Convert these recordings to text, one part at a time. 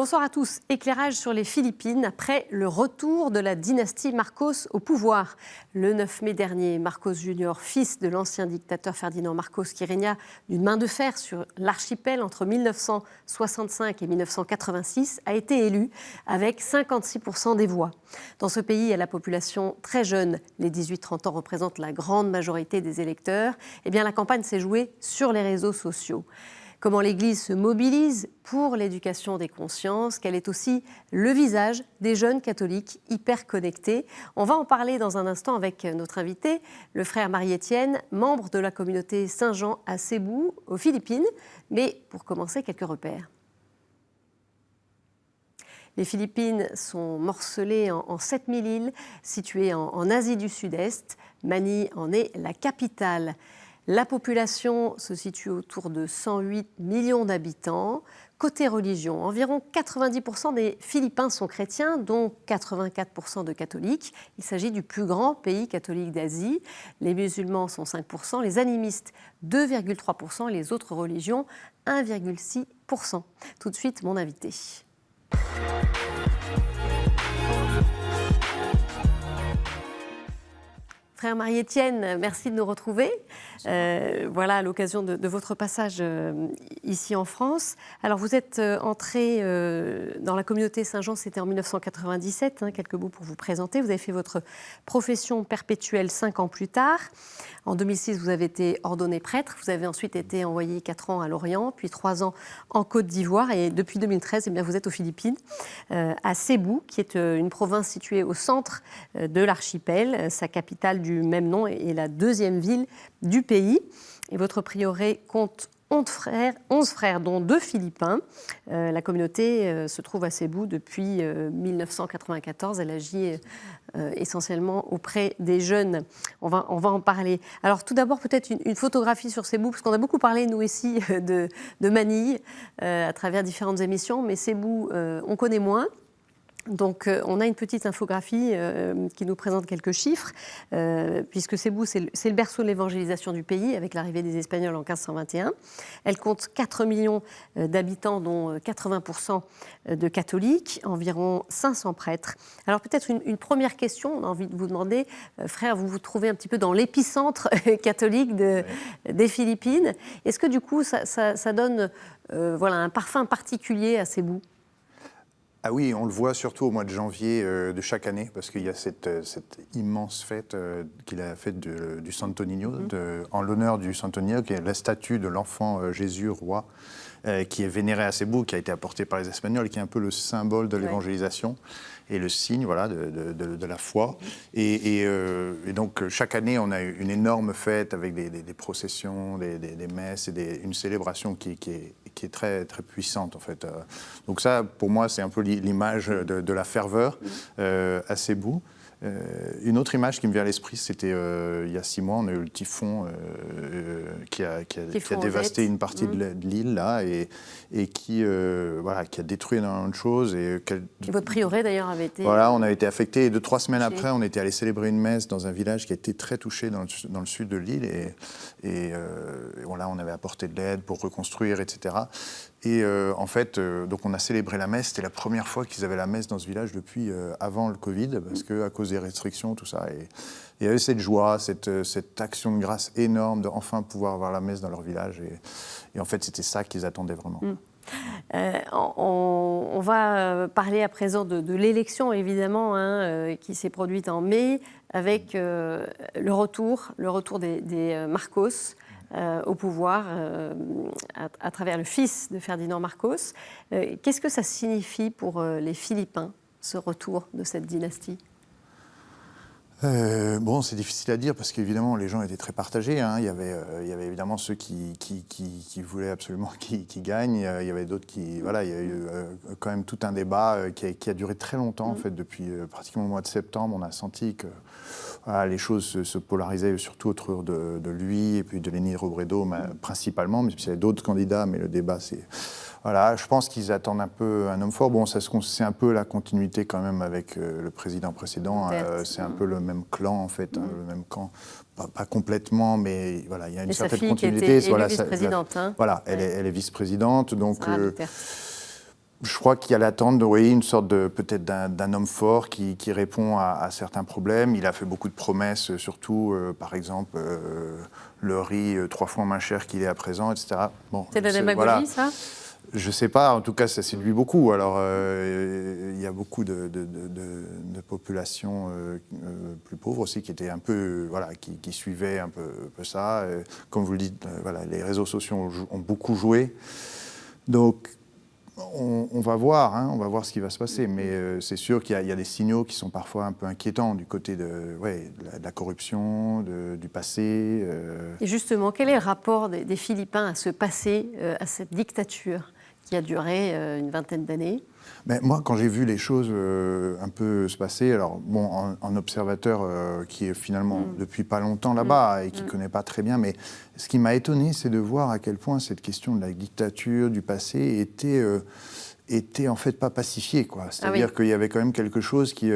Bonsoir à tous. Éclairage sur les Philippines après le retour de la dynastie Marcos au pouvoir. Le 9 mai dernier, Marcos Jr., fils de l'ancien dictateur Ferdinand Marcos, qui régna d'une main de fer sur l'archipel entre 1965 et 1986, a été élu avec 56% des voix. Dans ce pays, à la population très jeune, les 18-30 ans représentent la grande majorité des électeurs, eh bien la campagne s'est jouée sur les réseaux sociaux. Comment l'Église se mobilise pour l'éducation des consciences, qu'elle est aussi le visage des jeunes catholiques hyper connectés. On va en parler dans un instant avec notre invité, le frère Marie-Étienne, membre de la communauté Saint-Jean à Cebu, aux Philippines. Mais pour commencer, quelques repères. Les Philippines sont morcelées en 7000 îles situées en Asie du Sud-Est. Manille en est la capitale. La population se situe autour de 108 millions d'habitants. Côté religion, environ 90% des Philippins sont chrétiens, dont 84% de catholiques. Il s'agit du plus grand pays catholique d'Asie. Les musulmans sont 5%, les animistes 2,3% et les autres religions 1,6%. Tout de suite, mon invité. Frère Marie-Étienne, merci de nous retrouver. Voilà, à l'occasion de votre passage ici en France. Alors, vous êtes entré dans la communauté Saint-Jean, c'était en 1997, quelques mots pour vous présenter. Vous avez fait votre profession perpétuelle 5 ans plus tard. En 2006, vous avez été ordonné prêtre. Vous avez ensuite été envoyé 4 ans à Lorient, puis 3 ans en Côte d'Ivoire. Et depuis 2013, eh bien, vous êtes aux Philippines, à Cebu, qui est une province située au centre de l'archipel. Sa capitale du même nom est la deuxième ville du pays. Et votre prieuré compte 11 frères, dont 2 Philippins. La communauté se trouve à Cebu depuis 1994. Elle agit essentiellement auprès des jeunes. On va en parler. Alors tout d'abord, peut-être une photographie sur Cebu, parce qu'on a beaucoup parlé, nous ici, de Manille, à travers différentes émissions, mais Cebu, on connaît moins. Donc, on a une petite infographie qui nous présente quelques chiffres, puisque Cebu, c'est le berceau de l'évangélisation du pays, avec l'arrivée des Espagnols en 1521. Elle compte 4 millions d'habitants, dont 80% de catholiques, environ 500 prêtres. Alors, peut-être une première question, on a envie de vous demander, frère, vous vous trouvez un petit peu dans l'épicentre catholique des Philippines. Est-ce que, du coup, ça donne un parfum particulier à Cebu ? Ah oui, on le voit surtout au mois de janvier de chaque année, parce qu'il y a cette immense fête qu'il a faite du Santo Niño, en l'honneur du Santo Niño, qui est la statue de l'enfant Jésus, roi, qui est vénérée à Cebu, qui a été apportée par les Espagnols, qui est un peu le symbole de l'évangélisation et le signe de la foi. Et donc, chaque année, on a une énorme fête avec des processions, des messes et une célébration qui est très, très puissante, en fait. Donc ça, pour moi, c'est un peu l'image de la ferveur à Cebu. Une autre image qui me vient à l'esprit, c'était il y a 6 mois, on a eu le typhon qui a dévasté une partie de l'île là, et qui a détruit énormément de choses. Et votre prieuré d'ailleurs avait été... Voilà, on a été affecté, et 2-3 semaines après, on était allé célébrer une messe dans un village qui a été très touché dans le sud de l'île, et là, on avait apporté de l'aide pour reconstruire, etc. Et en fait, donc on a célébré la messe. C'était la première fois qu'ils avaient la messe dans ce village depuis avant le Covid, parce qu'à cause des restrictions, tout ça. Et il y avait cette joie, cette action de grâce énorme de enfin pouvoir avoir la messe dans leur village. Et en fait, c'était ça qu'ils attendaient vraiment. On va parler à présent de l'élection, évidemment, qui s'est produite en mai, avec le retour des Marcos au pouvoir à travers le fils de Ferdinand Marcos. Qu'est-ce que ça signifie pour les Philippins, ce retour de cette dynastie ? C'est difficile à dire parce qu'évidemment les gens étaient très partagés. Il y avait évidemment ceux qui voulaient absolument qu'ils gagnent. Il y avait d'autres qui... Voilà, il y a eu quand même tout un débat qui a duré très longtemps. En fait, depuis pratiquement le mois de septembre, on a senti que les choses se polarisaient surtout autour de lui et puis de Léni Robredo principalement, mais il y avait d'autres candidats, mais le débat c'est... Voilà, je pense qu'ils attendent un peu un homme fort. Bon, c'est un peu la continuité quand même avec le président précédent. C'est un peu le même clan, en fait, le même camp. Pas complètement, mais voilà, il y a une certaine continuité. Qui était vice-présidente. Voilà, elle est vice-présidente. Donc, Je crois qu'il y a l'attente de, oui, une sorte de peut-être d'un homme fort qui répond à certains problèmes. Il a fait beaucoup de promesses, surtout, par exemple, le riz 3 fois moins cher qu'il est à présent, etc. Bon, C'est de la démagogie, voilà. ça? Je sais pas, en tout cas, ça séduit beaucoup. Alors, il y a beaucoup de populations plus pauvres aussi qui étaient un peu, voilà, qui suivaient un peu ça. Comme vous le dites, voilà, les réseaux sociaux ont beaucoup joué. Donc, on va voir, hein, on va voir ce qui va se passer. Mais c'est sûr qu'il y a des signaux qui sont parfois un peu inquiétants du côté de la corruption, du passé. Et justement, quel est le rapport des Philippins à ce passé, à cette dictature qui a duré une vingtaine d'années? Mais moi, quand j'ai vu les choses un peu se passer, alors bon, en observateur qui est finalement depuis pas longtemps là-bas et qui ne connaît pas très bien, mais ce qui m'a étonné, c'est de voir à quel point cette question de la dictature, du passé, était en fait pas pacifiée, quoi. C'est-à-dire qu'il y avait quand même quelque chose qui...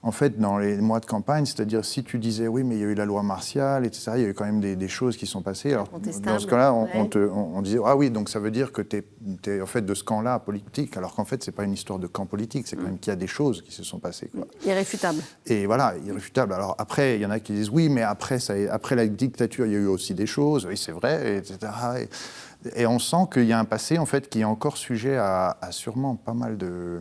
en fait, dans les mois de campagne, c'est-à-dire si tu disais oui, mais il y a eu la loi martiale, etc., il y a eu quand même des choses qui sont passées. Alors, dans ce cas-là, on disait ah oui, donc ça veut dire que tu es en fait de ce camp-là politique, alors qu'en fait, c'est pas une histoire de camp politique, c'est quand même qu'il y a des choses qui se sont passées, quoi. Irréfutable. Et voilà, irréfutable. Alors après, il y en a qui disent oui, mais après la dictature, il y a eu aussi des choses, oui, c'est vrai, etc. Et on sent qu'il y a un passé, en fait, qui est encore sujet à sûrement pas mal de...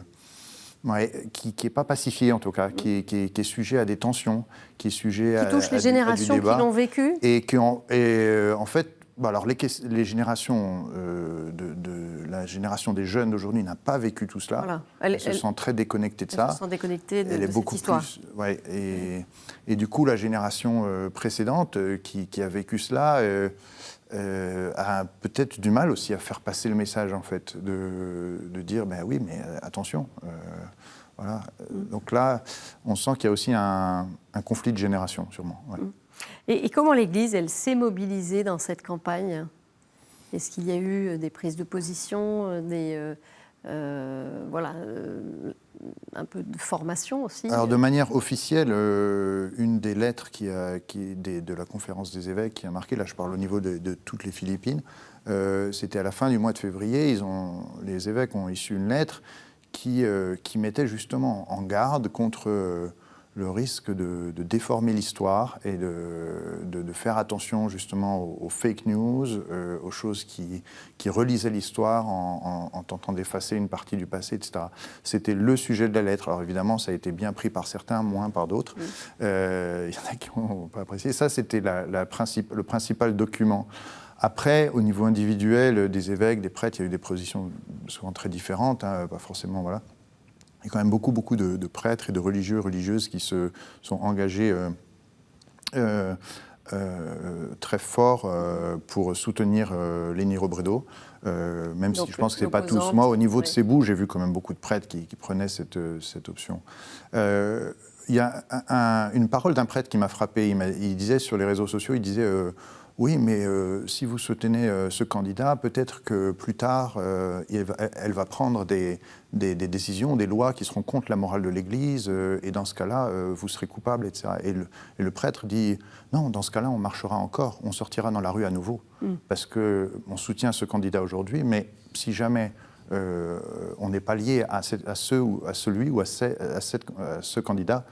Ouais, qui n'est pas pacifié en tout cas, qui est sujet à des tensions, qui est sujet qui touche les générations qui l'ont vécu. Et en fait, bah alors les générations, la génération des jeunes d'aujourd'hui n'a pas vécu tout cela. Voilà. Elle se sent très déconnectée de ça. Elle se sent déconnectée de cette beaucoup histoire. Plus, ouais, et du coup, la génération précédente qui a vécu cela... a peut-être du mal aussi à faire passer le message, en fait, de dire, ben oui, mais attention. Voilà. Donc là, on sent qu'il y a aussi un conflit de génération, sûrement. Ouais. Et comment l'Église, elle s'est mobilisée dans cette campagne? Est-ce qu'il y a eu des prises de position, un peu de formation aussi? Alors, de manière officielle, une des lettres de la conférence des évêques qui a marqué, là je parle au niveau de toutes les Philippines, c'était à la fin du mois de février, les évêques ont issu une lettre qui mettait justement en garde contre le risque de déformer l'histoire et de faire attention justement aux fake news, aux choses qui relisaient l'histoire en tentant d'effacer une partie du passé, etc. C'était le sujet de la lettre. Alors évidemment, ça a été bien pris par certains, moins par d'autres. Il y en a qui n'ont pas apprécié. Ça, c'était le principal document. Après, au niveau individuel, des évêques, des prêtres, il y a eu des positions souvent très différentes, hein, pas forcément, voilà. Il y a quand même beaucoup de prêtres et de religieux, religieuses qui se sont engagés très fort pour soutenir Leni Robredo, même si je pense que ce n'est pas tous. Moi, au niveau de Cebu, j'ai vu quand même beaucoup de prêtres qui prenaient cette option. Il y a une parole d'un prêtre qui m'a frappé. Il disait sur les réseaux sociaux, il disait oui, mais si vous soutenez ce candidat, peut-être que plus tard, elle va prendre des décisions, des lois qui seront contre la morale de l'Église, et dans ce cas-là, vous serez coupable, etc. Et le prêtre dit, non, dans ce cas-là, on marchera encore, on sortira dans la rue à nouveau, parce qu'on soutient ce candidat aujourd'hui, mais si jamais on n'est pas lié à celui ou à ce candidat,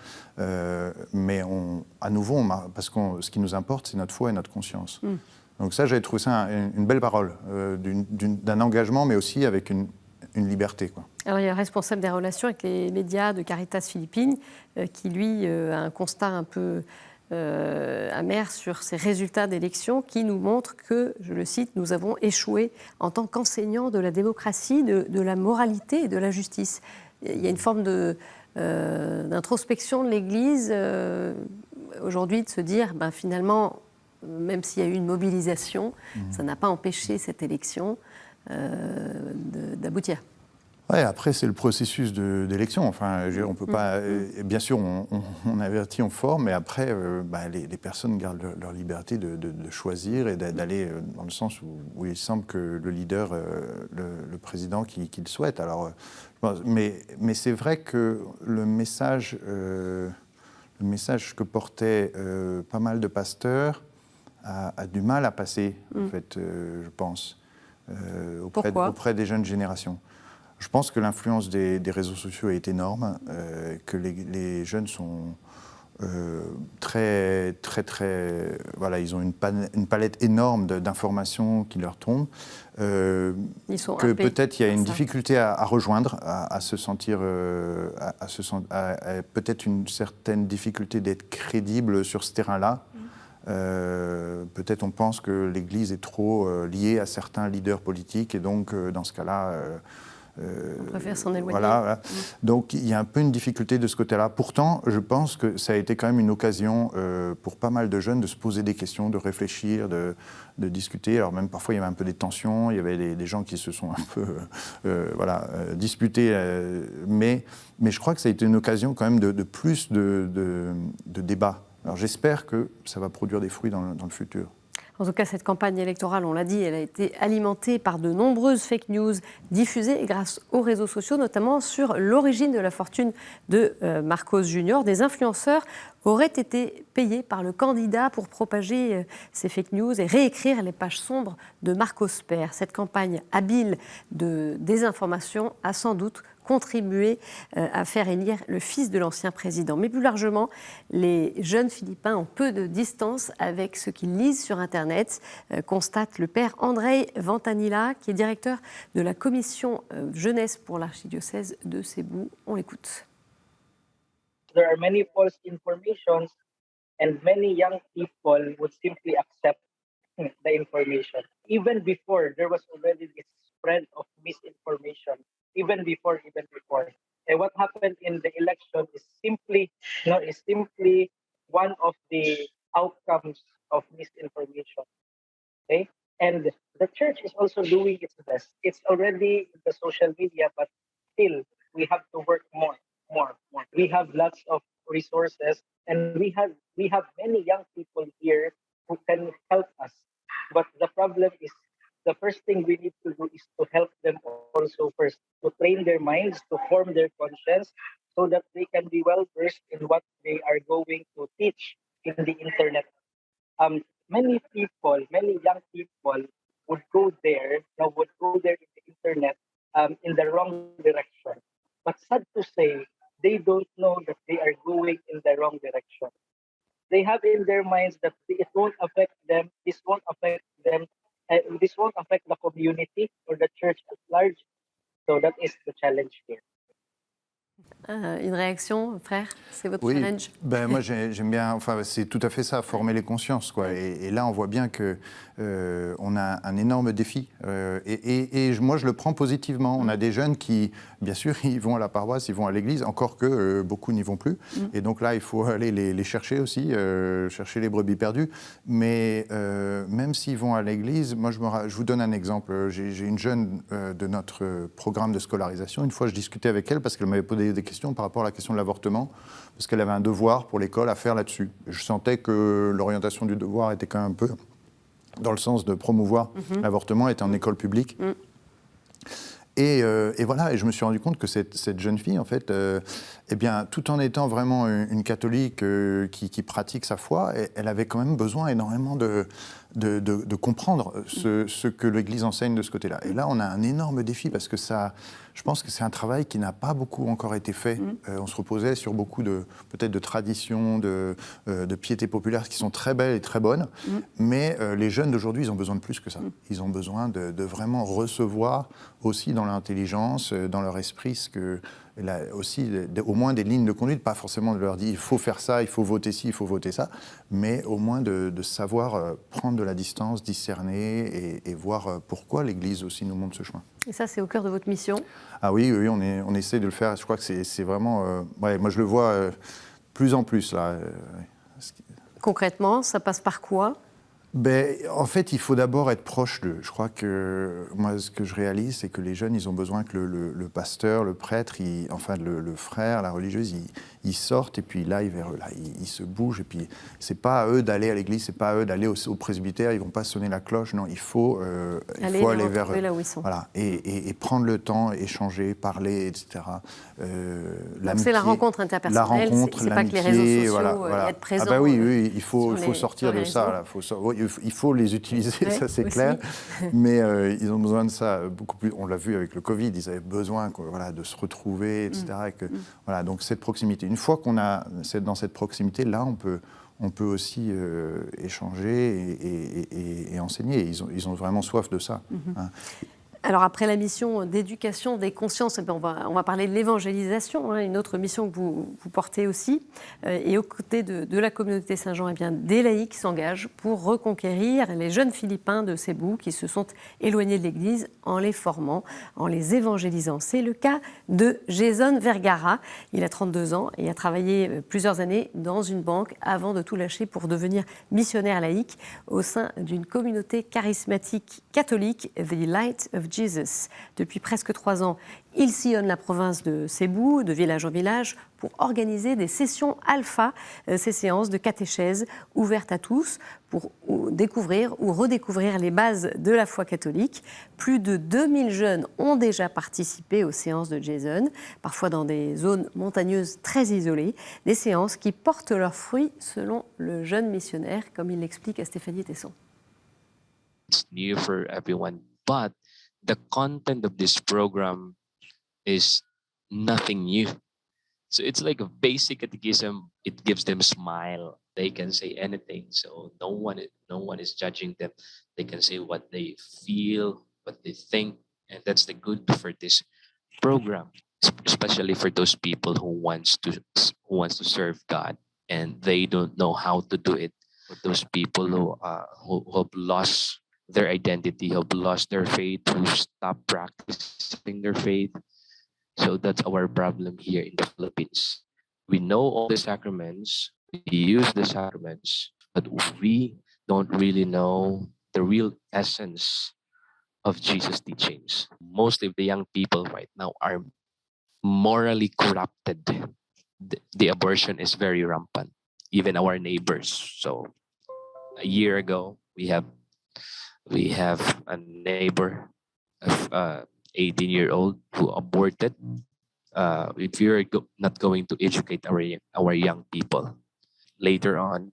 mais à nouveau, parce que ce qui nous importe, c'est notre foi et notre conscience. Donc ça, j'avais trouvé ça une belle parole, d'un engagement, mais aussi avec une liberté, quoi. Alors, il y a le responsable des relations avec les médias de Caritas Philippines qui, lui, a un constat un peu amer sur ces résultats d'élections qui nous montrent que, je le cite, nous avons échoué en tant qu'enseignants de la démocratie, de la moralité et de la justice. Il y a une forme d'introspection de l'Église aujourd'hui de se dire, finalement, même s'il y a eu une mobilisation, ça n'a pas empêché cette élection d'aboutir. Ouais, après, c'est le processus d'élection. Enfin, on peut pas. Bien sûr, on avertit, on forme, mais après, les personnes gardent leur liberté de choisir et d'aller dans le sens où il semble que le leader, le président, qu'il souhaite. Alors, mais c'est vrai que le message que portaient pas mal de pasteurs a du mal à passer, en fait, je pense, auprès des jeunes générations. Je pense que l'influence des réseaux sociaux est énorme, que les jeunes sont très, voilà, ils ont une palette énorme d'informations qui leur tombent. Ils sont que happés peut-être il y a par une ça. difficulté à rejoindre, à se sentir, peut-être une certaine difficulté d'être crédible sur ce terrain-là. Peut-être on pense que l'Église est trop liée à certains leaders politiques et donc dans ce cas-là, on préfère s'en éloigner. Voilà. Donc il y a un peu une difficulté de ce côté-là. Pourtant, je pense que ça a été quand même une occasion pour pas mal de jeunes de se poser des questions, de réfléchir, de discuter. Alors même parfois il y avait un peu des tensions, il y avait des gens qui se sont un peu disputés, mais je crois que ça a été une occasion quand même de plus de débats. Alors j'espère que ça va produire des fruits dans le futur. En tout cas, cette campagne électorale, on l'a dit, elle a été alimentée par de nombreuses fake news diffusées grâce aux réseaux sociaux, notamment sur l'origine de la fortune de Marcos Junior. Des influenceurs auraient été payés par le candidat pour propager ces fake news et réécrire les pages sombres de Marcos père. Cette campagne habile de désinformation a sans doute contribué à faire élire le fils de l'ancien président. Mais plus largement, les jeunes Philippins ont peu de distance avec ce qu'ils lisent sur Internet, constate le père Andrei Vantanila, qui est directeur de la commission jeunesse pour l'archidiocèse de Cebu. On l'écoute. There are many false informations and many young people would simply accept the information. Even before, there was already this spread of misinformation. Even before. And what happened in the election is simply one of the outcomes of misinformation. Okay? And the church is also doing its best. It's already in the social media, but still we have to work more. We have lots of resources, and we have many young people here who can help us. But the problem is, the first thing we need to do is to help them also first, to train their minds, to form their conscience, so that they can be well versed in what they are going to teach in the internet. Many young people would go there in the internet in the wrong direction. But sad to say, they don't know that they are going in the wrong direction. They have in their minds that it won't affect them, this won't affect the community or the church at large. So that is the challenge here. Une réaction, frère? C'est votre challenge? Moi j'aime bien, enfin c'est tout à fait ça, former les consciences, quoi. Et là on voit bien que on a un énorme défi. Et moi je le prends positivement. On a des jeunes qui, bien sûr, ils vont à la paroisse, ils vont à l'église, encore que beaucoup n'y vont plus. Et donc là il faut aller les chercher aussi, chercher les brebis perdues. Mais même s'ils vont à l'église, moi je vous donne un exemple. J'ai une jeune de notre programme de scolarisation. Une fois je discutais avec elle parce qu'elle m'avait posé des questions par rapport à la question de l'avortement, parce qu'elle avait un devoir pour l'école à faire là-dessus. Je sentais que l'orientation du devoir était quand même un peu dans le sens de promouvoir l'avortement, elle était en école publique. Et voilà, et je me suis rendu compte que cette jeune fille, en fait, eh bien, tout en étant vraiment une catholique qui pratique sa foi, elle avait quand même besoin énormément de comprendre ce que l'Église enseigne de ce côté-là. Et là, on a un énorme défi parce que je pense que c'est un travail qui n'a pas beaucoup encore été fait. On se reposait sur beaucoup peut-être de traditions, de piété populaire qui sont très belles et très bonnes, mais les jeunes d'aujourd'hui, ils ont besoin de plus que ça. Ils ont besoin de vraiment recevoir aussi dans l'intelligence, dans leur esprit, aussi au moins des lignes de conduite, pas forcément de leur dire il faut faire ça, il faut voter ci, il faut voter ça, mais au moins de savoir prendre de la distance, discerner et voir pourquoi l'Église aussi nous montre ce chemin. Et ça, c'est au cœur de votre mission? Ah oui, on essaie de le faire. Je crois que c'est vraiment... moi, je le vois plus en plus, là. Concrètement, ça passe par quoi? En fait, il faut d'abord être proche d'eux. Je crois que moi, ce que je réalise, c'est que les jeunes, ils ont besoin que le pasteur, le prêtre, enfin le frère, la religieuse, ils sortent et puis là, ils se bougent. Et puis, c'est pas à eux d'aller à l'église, c'est pas à eux d'aller au presbytère, ils vont pas sonner la cloche. Non, il faut aller vers eux. Là où ils sont. Voilà, et prendre le temps, échanger, parler, etc. Donc c'est la rencontre interpersonnelle, c'est pas que les réseaux sociaux, être présent. Ah bah oui, il faut sortir de ça. Là. Il faut les utiliser, ça c'est clair. Mais ils ont besoin de ça beaucoup plus. On l'a vu avec le Covid, ils avaient besoin de se retrouver, etc. Voilà, donc cette proximité. Une fois qu'on a dans cette proximité, là, on peut aussi échanger et enseigner. Ils ont vraiment soif de ça. Hein. Alors après la mission d'éducation des consciences, on va parler de l'évangélisation, une autre mission que vous portez aussi. Et aux côtés de la communauté Saint-Jean, des laïcs s'engagent pour reconquérir les jeunes Philippins de Cebu qui se sont éloignés de l'Église en les formant, en les évangélisant. C'est le cas de Jason Vergara. Il a 32 ans et a travaillé plusieurs années dans une banque avant de tout lâcher pour devenir missionnaire laïque au sein d'une communauté charismatique catholique, The Light of Jesus. Depuis presque 3 ans, il sillonne la province de Cebu, de village en village, pour organiser des sessions alpha, ces séances de catéchèse ouvertes à tous pour découvrir ou redécouvrir les bases de la foi catholique. Plus de 2000 jeunes ont déjà participé aux séances de Jason, parfois dans des zones montagneuses très isolées, des séances qui portent leurs fruits selon le jeune missionnaire, comme il l'explique à Stéphanie Tesson. It's new for everyone, but the content of this program is nothing new. So it's like a basic catechism. It gives them a smile. They can say anything. So no one is judging them. They can say what they feel, what they think. And that's the good for this program, especially for those people who wants to serve God and they don't know how to do it. For those people who have lost their identity, who have lost their faith, who stopped practicing their faith. So that's our problem here in the Philippines. We know all the sacraments, we use the sacraments, but we don't really know the real essence of Jesus' teachings. Most of the young people right now are morally corrupted. The abortion is very rampant, even our neighbors. So a year ago, we have a neighbor of 18-year-old who aborted. If you're not going to educate our young people, later on,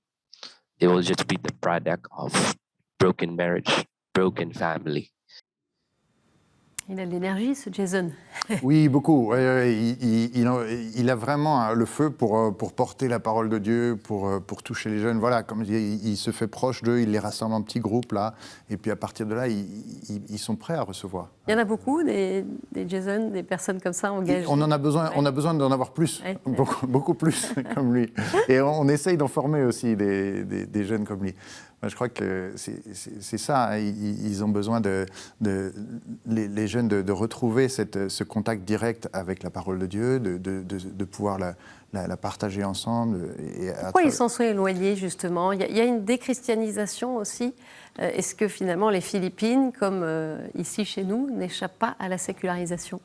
they will just be the product of broken marriage, broken family. Il a de l'énergie, ce Jason. Oui, beaucoup. Il a vraiment le feu pour porter la parole de Dieu, pour toucher les jeunes. Voilà, comme il se fait proche d'eux, il les rassemble en petits groupes, là. Et puis à partir de là, ils sont prêts à recevoir. Il y en a beaucoup, des Jason, des personnes comme ça engagées. On en a besoin, on a besoin d'en avoir plus, beaucoup plus comme lui. Et on essaye d'en former aussi des jeunes comme lui. Je crois que c'est ça, ils ont besoin les jeunes de retrouver ce contact direct avec la parole de Dieu, de pouvoir la partager ensemble. Pourquoi ils s'en sont éloignés, justement ? Il y a une déchristianisation aussi. Est-ce que finalement les Philippines, comme ici chez nous, n'échappent pas à la sécularisation ?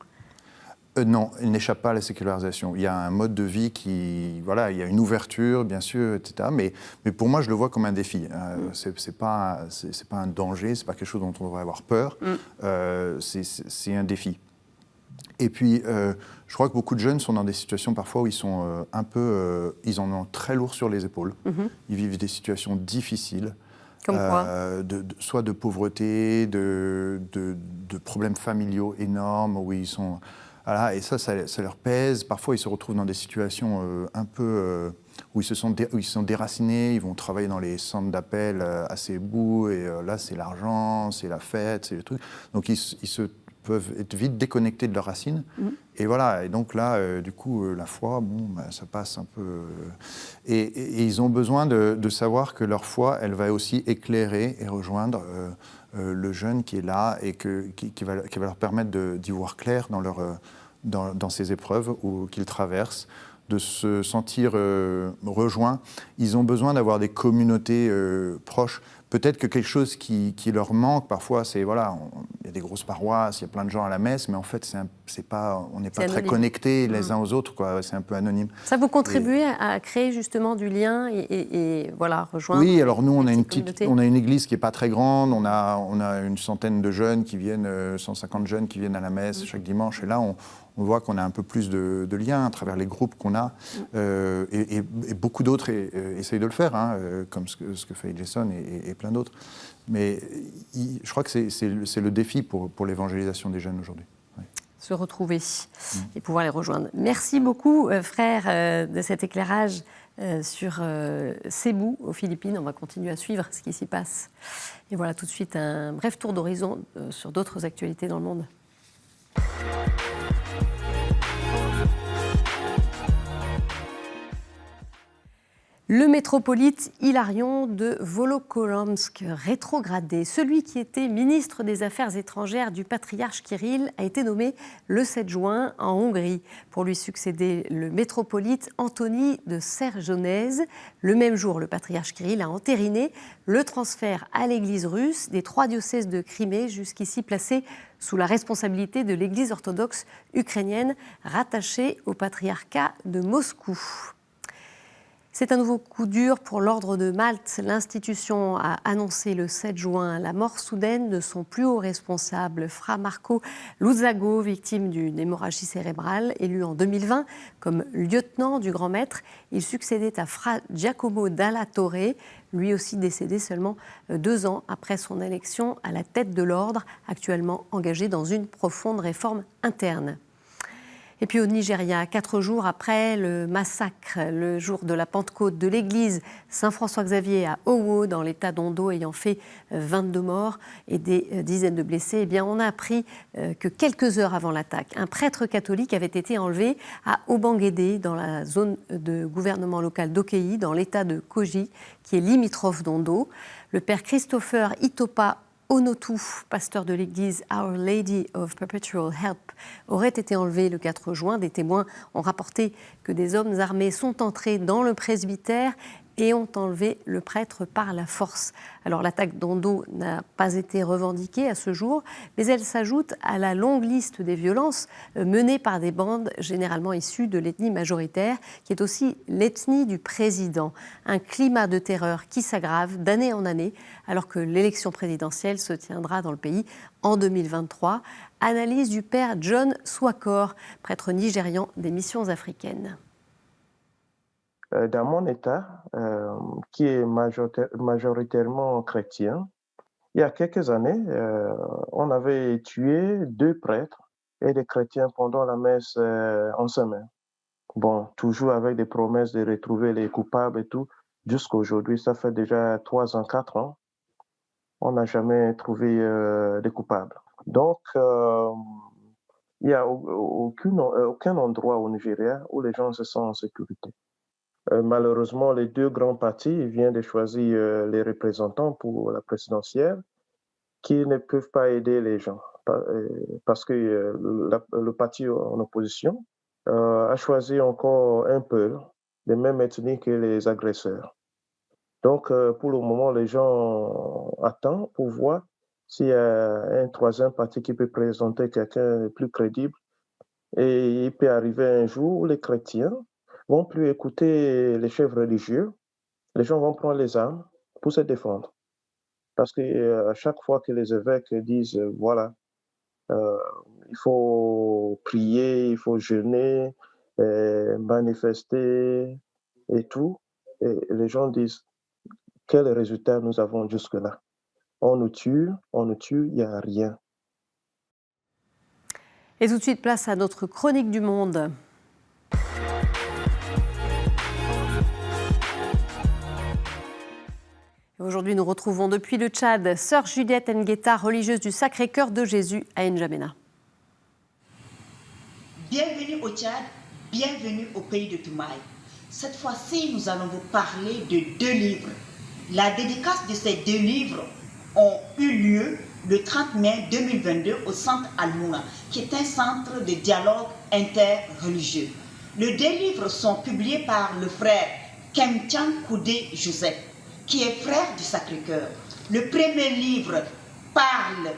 Non, il n'échappe pas à la sécularisation. Il y a un mode de vie il y a une ouverture, bien sûr, etc. Mais pour moi, je le vois comme un défi. C'est pas un danger, c'est pas quelque chose dont on devrait avoir peur. C'est un défi. Et puis, je crois que beaucoup de jeunes sont dans des situations parfois où ils sont ils en ont très lourd sur les épaules. Ils vivent des situations difficiles. Comme quoi soit de pauvreté, de problèmes familiaux énormes où ils sont... Voilà, et ça leur pèse. Parfois, ils se retrouvent dans des situations où ils sont déracinés. Ils vont travailler dans les centres d'appel à Cebu, et là, c'est l'argent, c'est la fête, c'est le truc. Donc, ils peuvent être vite déconnectés de leurs racines. Et voilà, et donc là, du coup, la foi, ça passe un peu... Et ils ont besoin de savoir que leur foi, elle va aussi éclairer et rejoindre le jeune qui est là et qui va leur permettre d'y voir clair dans ces épreuves qu'ils traversent, de se sentir rejoints. Ils ont besoin d'avoir des communautés proches, peut-être que quelque chose qui leur manque parfois, c'est voilà, il y a des grosses paroisses, il y a plein de gens à la messe, mais en fait, on n'est pas très connectés les uns aux autres, quoi. C'est un peu anonyme. Ça vous contribue à créer justement du lien et voilà, rejoindre. Oui, alors nous, on a une église qui n'est pas très grande, on a une centaine de jeunes qui viennent, 150 jeunes qui viennent à la messe chaque dimanche, et là, on voit qu'on a un peu plus de liens à travers les groupes qu'on a, et beaucoup d'autres essayent de le faire, hein, comme ce que fait Jason et plein d'autres. Mais je crois que c'est le défi pour l'évangélisation des jeunes aujourd'hui. Ouais. Se retrouver et pouvoir les rejoindre. Merci beaucoup, frère, de cet éclairage sur Cebu, aux Philippines. On va continuer à suivre ce qui s'y passe. Et voilà tout de suite un bref tour d'horizon sur d'autres actualités dans le monde. Le métropolite Hilarion de Volokolamsk, rétrogradé, celui qui était ministre des Affaires étrangères du patriarche Kirill, a été nommé le 7 juin en Hongrie. Pour lui succéder, le métropolite Anthony de Serjonèse. Le même jour, le patriarche Kirill a entériné le transfert à l'Église russe des 3 diocèses de Crimée, jusqu'ici placés sous la responsabilité de l'Église orthodoxe ukrainienne, rattachée au patriarcat de Moscou. C'est un nouveau coup dur pour l'Ordre de Malte. L'institution a annoncé le 7 juin la mort soudaine de son plus haut responsable, Fra Marco Luzago, victime d'une hémorragie cérébrale. Élu en 2020 comme lieutenant du Grand Maître, il succédait à Fra Giacomo Dalla Torre, lui aussi décédé seulement 2 ans après son élection à la tête de l'Ordre, actuellement engagé dans une profonde réforme interne. Et puis au Nigeria, 4 jours après le massacre, le jour de la Pentecôte de l'église Saint-François-Xavier à Owo, dans l'état d'Ondo, ayant fait 22 morts et des dizaines de blessés, eh bien on a appris que quelques heures avant l'attaque, un prêtre catholique avait été enlevé à Obanguédé, dans la zone de gouvernement local d'Okei, dans l'état de Kogi, qui est limitrophe d'Ondo. Le père Christopher Itopa Onotu, pasteur de l'église Our Lady of Perpetual Help, aurait été enlevé le 4 juin. Des témoins ont rapporté que des hommes armés sont entrés dans le presbytère et ont enlevé le prêtre par la force. Alors l'attaque d'Ondo n'a pas été revendiquée à ce jour, mais elle s'ajoute à la longue liste des violences menées par des bandes généralement issues de l'ethnie majoritaire, qui est aussi l'ethnie du président. Un climat de terreur qui s'aggrave d'année en année, alors que l'élection présidentielle se tiendra dans le pays en 2023. Analyse du père John Swakor, prêtre nigérian des missions africaines. Dans mon État, qui est majoritairement chrétien, il y a quelques années, on avait tué 2 prêtres et des chrétiens pendant la messe en semaine. Bon, toujours avec des promesses de retrouver les coupables et tout. Jusqu'à aujourd'hui, ça fait déjà 3 ans, 4 ans, on n'a jamais trouvé des coupables. Donc, il n'y a aucun endroit au Nigeria où les gens se sentent en sécurité. Malheureusement, les 2 grands partis viennent de choisir les représentants pour la présidentielle qui ne peuvent pas aider les gens parce que le parti en opposition a choisi encore un peu les mêmes ethnies que les agresseurs. Donc, pour le moment, les gens attendent pour voir s'il y a un 3e parti qui peut présenter quelqu'un de plus crédible. Et il peut arriver un jour où les chrétiens vont plus écouter les chefs religieux, les gens vont prendre les armes pour se défendre. Parce que à chaque fois que les évêques disent, voilà, il faut prier, il faut jeûner, manifester et tout, et les gens disent, quel résultat nous avons jusque-là? On nous tue, il n'y a rien. Et tout de suite, place à notre chronique du monde. Aujourd'hui, nous retrouvons depuis le Tchad Sœur Juliette Ngueta, religieuse du Sacré-Cœur de Jésus à N'Djamena. Bienvenue au Tchad, bienvenue au pays de Toumaï. Cette fois-ci, nous allons vous parler de 2 livres. La dédicace de ces 2 livres ont eu lieu le 30 mai 2022 au centre Al-Mouna, qui est un centre de dialogue interreligieux. Les 2 livres sont publiés par le frère Kemtian Koudé Joseph, qui est frère du Sacré-Cœur. Le premier livre parle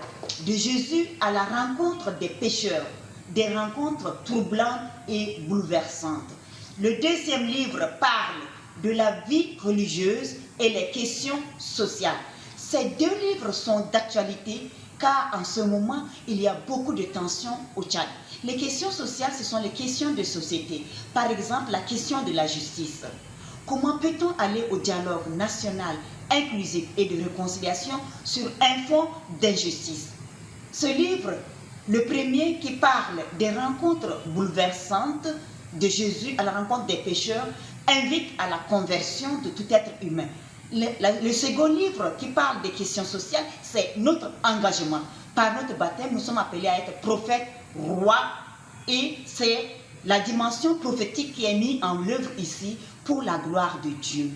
de Jésus à la rencontre des pécheurs, des rencontres troublantes et bouleversantes. Le deuxième livre parle de la vie religieuse et les questions sociales. Ces deux livres sont d'actualité car en ce moment, il y a beaucoup de tensions au Tchad. Les questions sociales, ce sont les questions de société. Par exemple, la question de la justice. Comment peut-on aller au dialogue national, inclusif et de réconciliation sur un fond d'injustice? Ce livre, le premier qui parle des rencontres bouleversantes de Jésus à la rencontre des pécheurs, invite à la conversion de tout être humain. Le second livre qui parle des questions sociales, c'est notre engagement. Par notre baptême, nous sommes appelés à être prophètes, rois, et c'est la dimension prophétique qui est mise en œuvre ici pour la gloire de Dieu.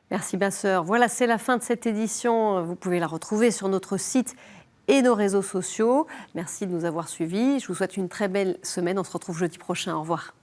Merci, ma sœur. Voilà, c'est la fin de cette édition. Vous pouvez la retrouver sur notre site et nos réseaux sociaux. Merci de nous avoir suivis. Je vous souhaite une très belle semaine. On se retrouve jeudi prochain. Au revoir.